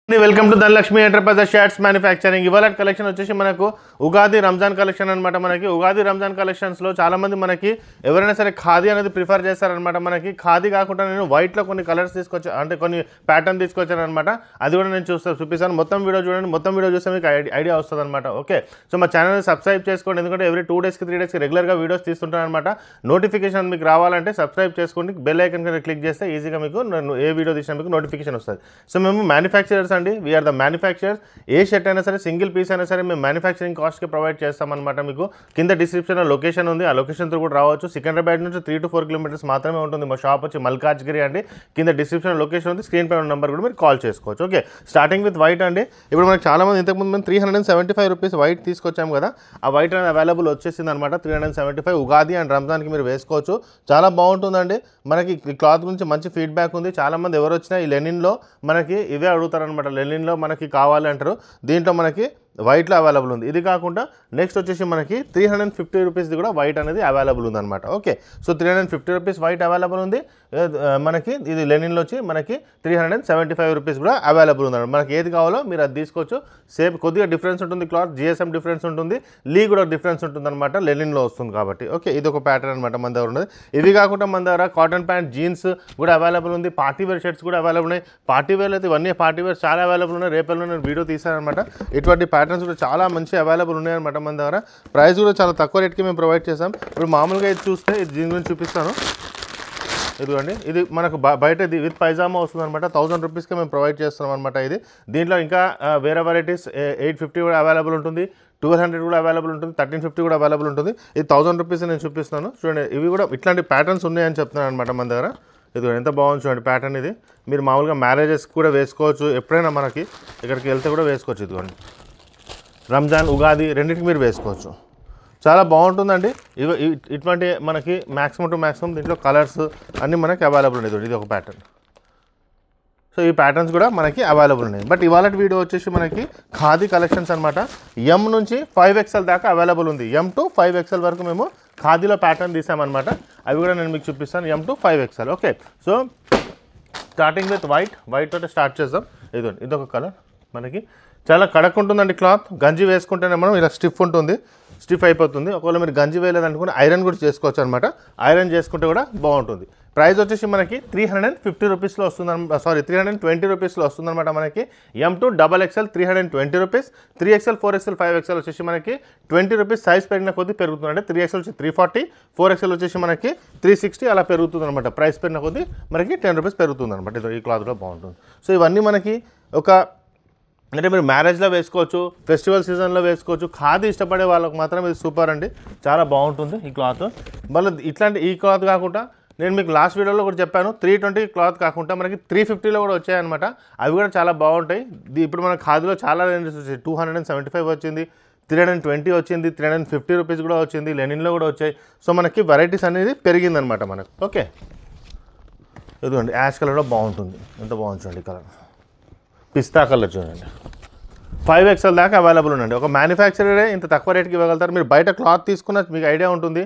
Welcome to Dhanalakshmi enterprises shirts manufacturing. ఇవాళ collection వచ్చేసి మనకు ఉగాది రంజాన్ కలెక్షన్ అనమాట. మనకి ఉగాది రంజాన్ కలెక్షన్స్లో చాలామంది మనకి ఎవరైనా సరే ఖాదీ అనేది ప్రిఫర్ చేస్తారనమాట. మనకి ఖాదీ కాకుండా నేను వైట్లో కొన్ని కలర్స్ తీసుకొచ్చా, అంటే కొన్ని ప్యాటర్న్ తీసుకొచ్చాను అనమాట. అది కూడా నేను చూపిస్తాను. మొత్తం వీడియో చూడండి, మొత్తం వీడియో చూస్తే మీకు ఐడియా వస్తుంది అనమాట. ఓకే, సో మా ఛానల్ని సబ్స్క్రైబ్ చేసుకోండి, ఎందుకంటే ఎవ్రీ 2 డేస్కి 3 డేస్కి రెగ్యులర్గా వీడియోస్ తీస్తుంటాను అనమాట. నోటిఫికేషన్ మీకు రావాలంటే సబ్స్క్రైబ్ చేసుకోండి, బెల్ ఐకన్ కింద క్లిక్ చేస్తే ఈజీగా మీకు ఏ వీడియో తీసినా మీకు నోటిఫికేషన్ వస్తుంది. సో మేము మ్యానుఫ్యాక్చరర్స్ అండి, వీఆర్ ద మ్యానుఫ్యాక్చరర్స్. ఏ షర్ట్ అయినా సరే, సింగిల్ పీస్ అయినా సరే మేము మ్యానుఫ్యాక్చరింగ్ కాస్ట్కి ప్రొవైడ్ చేస్తామన్నమాట. మీకు కింద డిస్క్రిప్షన్లో లొకేషన్ ఉంది, ఆ లొకేషన్తో కూడా రావచ్చు. సికింద్రాబాద్ నుంచి 3 to 4 కిలోమీటర్స్ మాత్రమే ఉంటుంది. మా షాప్ వచ్చి మల్కాజ్గిరి అండి. కింద డిస్క్రిప్షన్లో లొకేషన్ ఉంది, స్క్రీన్ పై ఉన్న నెంబర్ కూడా మీరు కాల్ చేసుకోవచ్చు. ఓకే, స్టార్టింగ్ విత్ వైట్ అండి. ఇప్పుడు మనకు చాలామంది ఇంతకుముందు మేము 375 రూపీస్ వైట్ తీసుకొచ్చాము కదా, ఆ వైట్ అనేది అవైలబుల్ వచ్చేసింది అనమాట. 375 ఉగాది అండ్ రంజాన్కి మీరు వేసుకోవచ్చు. చాలా బాగుంటుందండి. మనకి క్లాత్ గురించి మంచి ఫీడ్బ్యాక్ ఉంది. చాలామంది ఎవరు వచ్చినా ఈ లెనిన్లో మనకి ఇవే అడుగుతారనమాట. లెనిన్లో మనకి కావాలి అంటారు. దీంట్లో మనకి వైట్లో అవైలబుల్ ఉంది. ఇది కాకుండా నెక్స్ట్ వచ్చేసి మనకి 350 రూపీస్ది కూడా వైట్ అనేది అవైలబుల్ ఉందన్నమాట. Okay, so 350 rupees white available ఉంది. మనకి ఇది లెనిన్లో వచ్చి మనకి 375 రూపీస్ కూడా అవైలబుల్ ఉందన్నమాట. మనకి ఏది కావాలో మీరు అది తీసుకోవచ్చు. సేమ్ కొద్దిగా డిఫరెన్స్ ఉంటుంది, క్లాత్ జిఎస్ఎం డిఫరెన్స్ ఉంటుంది, లీ కూడా డిఫరెన్స్ ఉంటుంది అనమాట. లెనిన్లో వస్తుంది కాబట్టి. ఓకే, ఇది ఒక ప్యాటర్న్ అనమాట మన దగ్గర ఉన్నది. ఇవి కాకుండా మన దగ్గర కాటన్ ప్యాంట్, జీన్స్ కూడా అవైలబుల్ ఉంది. పార్టీ వేర్ షర్ట్స్ కూడా అవైలబుల్ ఉన్నాయి. పార్టీ వేర్ అయితే ఇవన్నీ పార్టీ వేర్ చాలా అవైలబుల్ ఉన్నాయి. రేపల్లో నేను వీడియో తీసానమాట. ఇటువంటి ప్యాటర్న్స్ కూడా చాలా మంచి అవైలబుల్ ఉన్నాయన్నమాట మన దగ్గర. ప్రైస్ కూడా చాలా తక్కువ రేట్కి మేము ప్రొవైడ్ చేసాం. ఇప్పుడు మామూలుగా ఇది చూస్తే దీని గురించి చూపిస్తాను. ఇదిగోండి, ఇది మనకు బయట విత్ పైజామా వస్తుంది అనమాట. 1000 రూపీస్కి మేము ప్రొవైడ్ చేస్తున్నాం అనమాట. ఇది దీంట్లో ఇంకా వేరే వెరైటీస్ 850 కూడా అవైలబుల్ ఉంటుంది, 1200 కూడా అవైలబుల్ ఉంటుంది, 1350 కూడా అవైలబుల్ ఉంటుంది. ఇది 1000 రూపీస్ నేను చూపిస్తున్నాను. చూడండి, ఇవి కూడా ఇట్లాంటి ప్యాటర్న్స్ ఉన్నాయని చెప్తున్నాను అనమాట మన దగ్గర. ఇది ఎంత బాగుంది చూడండి ప్యాటర్న్. ఇది మీరు మామూలుగా మ్యారేజెస్కి కూడా వేసుకోవచ్చు, ఎప్పుడైనా మనకి ఇక్కడికి వెళ్తే కూడా వేసుకోవచ్చు. ఇదిగోండి, రంజాన్ ఉగాది రెండింటికి మీరు వేసుకోవచ్చు. చాలా బాగుంటుందండి. ఇటువంటి మనకి మ్యాక్సిమం టు మ్యాక్సిమం దీంట్లో కలర్స్ అన్నీ మనకి అవైలబుల్ ఉన్నాయి. ఇది ఒక ప్యాటర్న్. సో ఈ ప్యాటర్న్స్ కూడా మనకి అవైలబుల్ ఉన్నాయి. బట్ ఇవాళ వీడియో వచ్చేసి మనకి ఖాదీ కలెక్షన్స్ అనమాట. M నుంచి 5XL దాకా అవైలబుల్ ఉంది. M to 5XL వరకు మేము ఖాదీలో ప్యాటర్న్ తీసామన్నమాట. అవి కూడా నేను మీకు చూపిస్తాను. M to 5XL. Okay, so starting with white తోటి స్టార్ట్ చేద్దాం. ఇదొక కలర్. మనకి చాలా కడక్ ఉంటుందండి క్లాత్. గంజి వేసుకుంటేనే మనం ఇలా స్టిఫ్ అయిపోతుంది. ఒకవేళ మీరు గంజి వేయలేదనుకుని ఐరన్ కూడా చేసుకోవచ్చు అనమాట. ఐరన్ చేసుకుంటే కూడా బాగుంటుంది. ప్రైస్ వచ్చేసి మనకి 350 రూపీస్లో వస్తుంది, 320 రూపీస్లో వస్తుందన్నమాట. మనకి M to XXL 320 rupees, 3XL 4XL 5XL వచ్చేసి మనకి 20 రూపీస్ సైజ్ పెరిగిన కొద్దీ పెరుగుతుంది. అంటే 3XL వచ్చి 340, 4XL వచ్చేసి మనకి 360 అలా పెరుగుతుంది అనమాట. ప్రైస్ పెరిగిన కొద్దీ మనకి 10 రూపీస్ పెరుగుతుంది అనమాట. ఈ క్లాత్ కూడా బాగుంటుంది. సో ఇవన్నీ మనకి అంటే మీరు మ్యారేజ్లో వేసుకోవచ్చు, ఫెస్టివల్ సీజన్లో వేసుకోవచ్చు. ఖాదీ ఇష్టపడే వాళ్ళకి మాత్రం ఇది సూపర్ అండి, చాలా బాగుంటుంది ఈ క్లాత్. మళ్ళీ ఇట్లాంటి ఈ క్లాత్ కాకుండా నేను మీకు లాస్ట్ వీడియోలో కూడా చెప్పాను, 320 క్లాత్ కాకుండా మనకి 350లో కూడా వచ్చాయన్నమాట. అవి కూడా చాలా బాగుంటాయి. ఇప్పుడు మన ఖాదీలో చాలా రేంజెస్ వచ్చాయి. 275 వచ్చింది, 320 వచ్చింది, 350 రూపీస్ కూడా వచ్చింది, లెనిన్లో కూడా వచ్చాయి. సో మనకి వెరైటీస్ అనేది పెరిగిందనమాట మనకు. ఓకే, ఇదిగోండి యాష్ కలర్ కూడా బాగుంటుంది. ఎంత బాగుంది చూడండి కలర్. పిస్తా కలర్ చూడండి. 5XL దాకా అవైలబుల్ ఉండండి. ఒక మ్యానుఫ్యాక్చరరే ఇంత తక్కువ రేట్కి ఇవ్వగలుగుతారు. మీరు బయట క్లాత్ తీసుకున్న మీకు ఐడియా ఉంటుంది.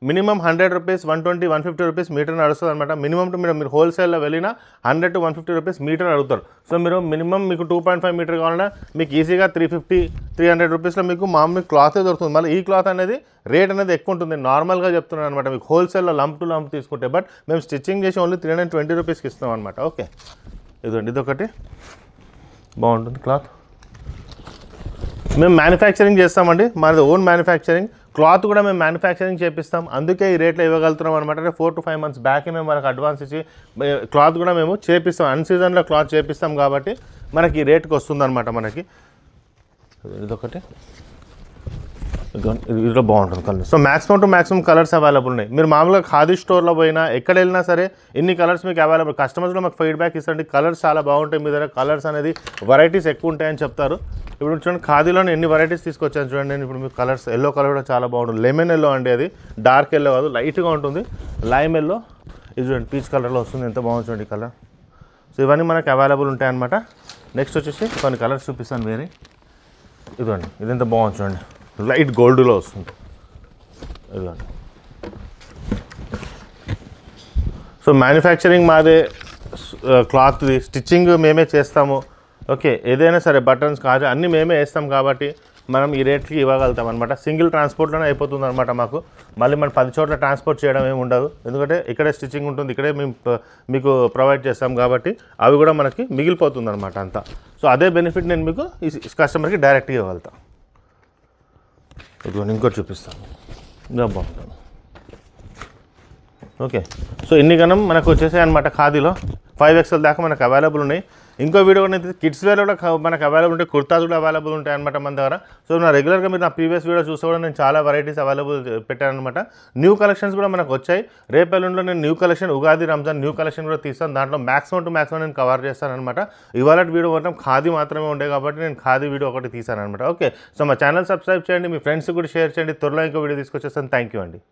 మినిమం 100 రూపీస్, 120, 150 రూపీస్ మీటర్ నడుస్తుంది అనమాట. మినిమం మీరు హోల్సేల్లో వెళ్ళినా 100 to 150 రూపీస్ మీటర్ అడుగుతారు. సో మీరు మినిమం మీకు 2.5 మీటర్ కావాలన్నా మీకు ఈజీగా 350, 300 రూపీస్లో మీకు మామూలు క్లాత్ దొరుకుతుంది. మళ్ళీ ఈ క్లాత్ అనేది రేట్ అనేది ఎక్కువ ఉంటుంది. నార్మల్గా చెప్తున్నాను అనమాట. మీకు హోల్సేల్లో లంప్ టు లంప్ తీసుకుంటే, బట్ మేము స్టిచ్చింగ్ చేసి ఓన్లీ 320 రూపీస్కి ఇస్తాం అనమాట. ఓకే, ఇదొకటి బాగుంటుంది క్లాత్. మేము మ్యానుఫ్యాక్చరింగ్ చేస్తామండి, మాది ఓన్ మ్యానుఫ్యాక్చరింగ్. క్లాత్ కూడా మేము మ్యానుఫ్యాక్చరింగ్ చేపిస్తాం, అందుకే ఈ రేట్లో ఇవ్వగలుగుతున్నాం అనమాట. అంటే 4 to 5 months బ్యాకే మేము మనకు అడ్వాన్స్ ఇచ్చి క్లాత్ కూడా మేము చేపిస్తాం. అన్ సీజన్లో క్లాత్ చేపిస్తాం కాబట్టి మనకి ఈ రేట్కి వస్తుంది అనమాట. మనకి ఇదొకటి, ఇదిలో బాగుంటుంది colour. So maximum to maximum colours available ఉన్నాయి. మీరు మామూలుగా ఖాదీ స్టోర్లో పోయినా ఎక్కడ వెళ్ళినా సరే ఇన్ని కలర్స్ మీకు అవైలబుల్. కస్టమర్స్ కూడా మాకు ఫీడ్బ్యాక్ ఇస్తారండి, కలర్స్ చాలా బాగుంటాయి మీ దగ్గర, కలర్స్ అనేది వెరైటీస్ ఎక్కువ ఉంటాయని చెప్తారు. ఇప్పుడు చూడండి ఖాదీలో ఎన్ని వెరైటీస్ తీసుకొచ్చాను చూడండి. నేను ఇప్పుడు మీకు కలర్స్, ఎల్లో కలర్ కూడా చాలా బాగుంటుంది. లెమన్ ఎల్లో అండి, అది డార్క్ ఎల్లో కాదు, లైట్గా ఉంటుంది. లైమ్ ఎల్లో, ఇది చూడండి పీచ్ కలర్లో వస్తుంది. ఎంత బాగుంది చూడండి కలర్. సో ఇవన్నీ మనకు అవైలబుల్ ఉంటాయన్నమాట. నెక్స్ట్ వచ్చేసి కొన్ని కలర్స్ చూపిస్తాను వేరే. ఇదండి, ఇది ఎంత బాగుంది చూడండి, లైట్ గోల్డ్లో వస్తుంది. ఇదిగోండి. సో మ్యానుఫ్యాక్చరింగ్ మాదే, క్లాత్ది స్టిచ్చింగ్ మేమే చేస్తాము. ఓకే, ఏదైనా సరే బటన్స్ కాజా అన్నీ మేమే వేస్తాం కాబట్టి మనం ఈ రేట్కి ఇవ్వగలుగుతాం అనమాట. సింగిల్ ట్రాన్స్పోర్ట్లోనే అయిపోతుంది అనమాట మాకు. మళ్ళీ మనం 10 చోట్ల ట్రాన్స్పోర్ట్ చేయడం ఏమి ఉండదు, ఎందుకంటే ఇక్కడే స్టిచ్చింగ్ ఉంటుంది, ఇక్కడే మేము మీకు ప్రొవైడ్ చేస్తాం కాబట్టి అవి కూడా మనకి మిగిలిపోతుంది అనమాట అంతా. సో అదే బెనిఫిట్ నేను మీకు ఈ కస్టమర్కి డైరెక్ట్గా ఇవ్వగలుగుతాను. ఇదిగోండి ఇంకోటి చూపిస్తాను, ఇంకా బాగుంటుంది. ఓకే, సో ఇన్ని గణం మనకు వచ్చేసాయి అనమాట. ఖాదీలో 5XL దాకా మనకు అవైలబుల్ ఉన్నాయి. ఇంకో వీడియో కూడా కిడ్స్ వేర్ కూడా మనకు అవైలబుల్ ఉంటాయి, కుర్తాస్ కూడా అవైలబుల్ ఉంటాయి అనమాట మన దగ్గర. సో నా రెగ్యులర్గా మీరు నా ప్రీవియస్ వీడియో చూస్తే కూడా నేను చాలా వెరైటీస్ అవైలబుల్ పెట్టాను అనమాట. న్యూ కలెక్షన్స్ కూడా మనకు వచ్చాయి. రేపు ఎల్లుండిలో నేను new collection, Ugadi Ramzan new collection కూడా తీస్తాను. దాంట్లో మ్యాక్సిమం టు మ్యాక్సిమం నేను కవర్ చేస్తాను అనమాట. ఇవాళ వీడియో మొత్తం ఖాదీ మాత్రమే ఉండే కాబట్టి నేను ఖాదీ వీడియో ఒకటి తీసాను అనమాట. ఓకే, సో మా ఛానల్ సబ్స్క్రైబ్ చేయండి, మీ ఫ్రెండ్స్ కూడా షేర్ చేయండి. త్వరలో ఇంకో వీడియో తీసుకొచ్చేస్తాను. థ్యాంక్ యూ అండి.